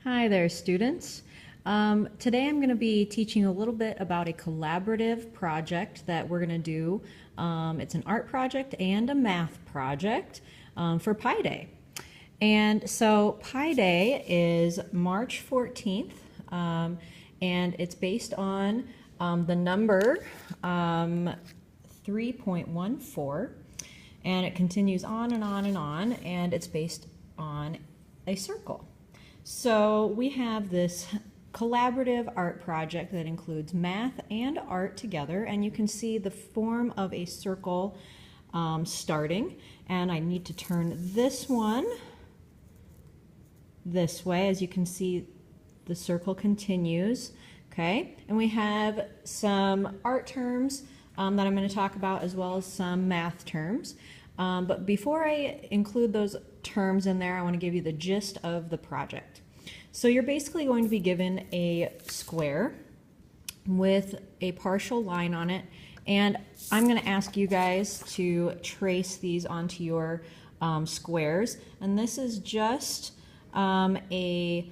Hi there, students. Today I'm going to be teaching a little bit about a collaborative project that we're going to do. It's an art project and a math project for Pi Day. And so Pi Day is March 14th, and it's based on the number 3.14, and it continues on and on and on, and it's based on a circle. So we have this collaborative art project that includes math and art together, and you can see the form of a circle starting. And I need to turn this one this way. As you can see, the circle continues. Okay, and we have some art terms that I'm going to talk about, as well as some math terms. But before I include those terms in there, I want to give you the gist of the project. So you're basically going to be given a square with a partial line on it, and I'm going to ask you guys to trace these onto your squares. And this is just a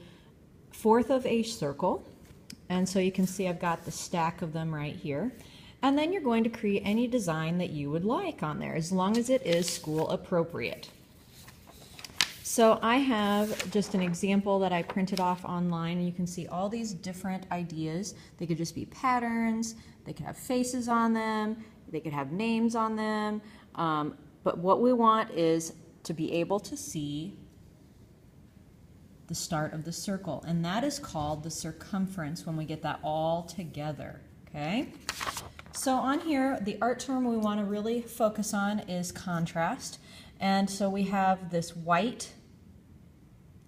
fourth of a circle, and so you can see I've got the stack of them right here. And then you're going to create any design that you would like on there, as long as it is school appropriate. So I have just an example that I printed off online, and you can see all these different ideas. They could just be patterns, they could have faces on them, they could have names on them, but what we want is to be able to see the start of the circle, and that is called the circumference when we get that all together, okay? So on here, the art term we want to really focus on is contrast. And so we have this white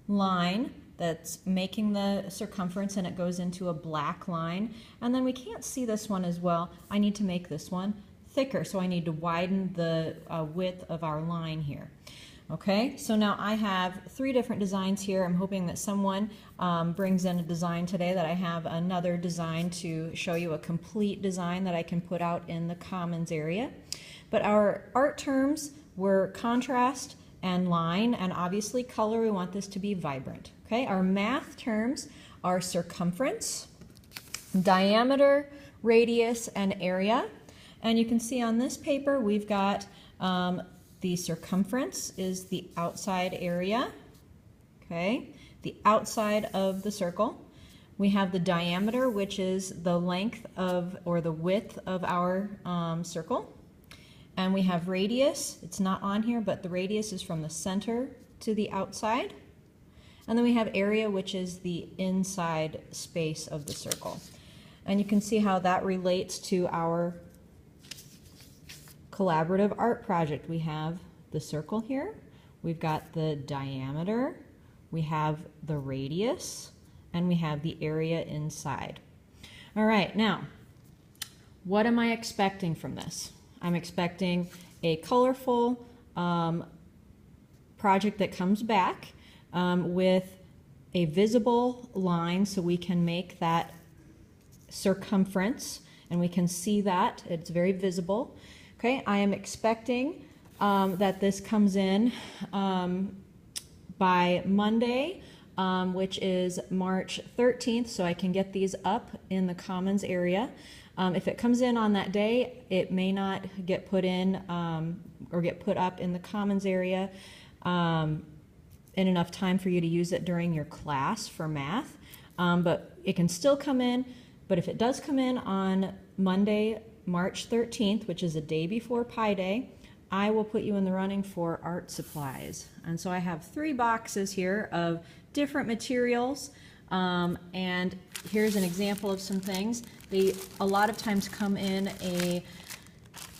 line that's making the circumference, and it goes into a black line. And then we can't see this one as well. I need to make this one thicker, so I need to widen the width of our line here. Okay, so now I have 3 different designs here. I'm hoping that someone brings in a design today, that I have another design to show you, a complete design that I can put out in the Commons area. But our art terms were contrast and line, and obviously color. We want this to be vibrant. Okay, our math terms are circumference, diameter, radius, and area. And you can see on this paper we've got the circumference is the outside area, okay, the outside of the circle. We have the diameter, which is the length of, or the width of our circle. And we have radius. It's not on here, but the radius is from the center to the outside. And then we have area, which is the inside space of the circle. And you can see how that relates to our collaborative art project. We have the circle here, we've got the diameter, we have the radius, and we have the area inside. All right, now, what am I expecting from this? I'm expecting a colorful project that comes back with a visible line, so we can make that circumference, and we can see that it's very visible. Okay, I am expecting that this comes in by Monday, which is March 13th, so I can get these up in the Commons area. If it comes in on that day, it may not get put in or get put up in the Commons area in enough time for you to use it during your class for math, but it can still come in. But if it does come in on Monday, March 13th, which is a day before Pi Day, I will put you in the running for art supplies. And so I have 3 boxes here of different materials, and here's an example of some things. They a lot of times come in a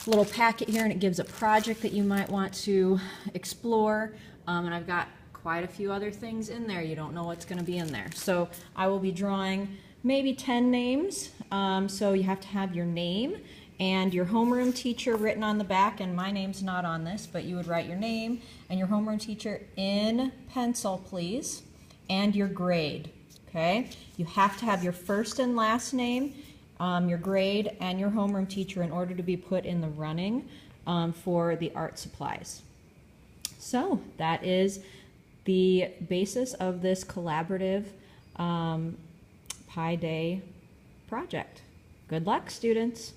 little packet here, and it gives a project that you might want to explore, and I've got quite a few other things in there. You don't know what's going to be in there. So I will be drawing maybe 10 names, so you have to have your name and your homeroom teacher written on the back, and my name's not on this, but you would write your name and your homeroom teacher in pencil, please, and your grade, okay? You have to have your first and last name, your grade, and your homeroom teacher in order to be put in the running for the art supplies. So that is the basis of this collaborative Pi Day project. Good luck, students.